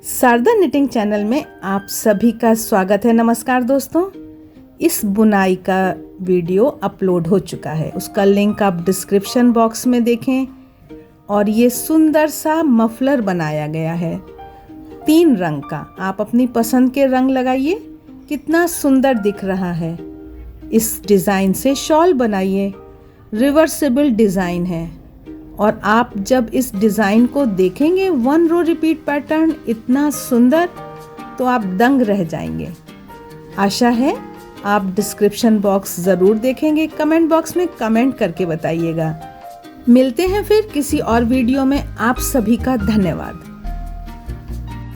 Sharda knitting channel में आप सभी का स्वागत है। नमस्कार दोस्तों, इस बुनाई का वीडियो अपलोड हो चुका है, उसका लिंक आप डिस्क्रिप्शन बॉक्स में देखें। और ये सुंदर सा मफलर बनाया गया है 3 रंग का। आप अपनी पसंद के रंग लगाइए, कितना सुंदर दिख रहा है। इस डिज़ाइन से शॉल बनाइए, रिवर्सिबल डिज़ाइन है। और आप जब इस डिज़ाइन को देखेंगे 1 रो रिपीट पैटर्न इतना सुंदर, तो आप दंग रह जाएंगे। आशा है आप डिस्क्रिप्शन बॉक्स ज़रूर देखेंगे, कमेंट बॉक्स में कमेंट करके बताइएगा। मिलते हैं फिर किसी और वीडियो में। आप सभी का धन्यवाद।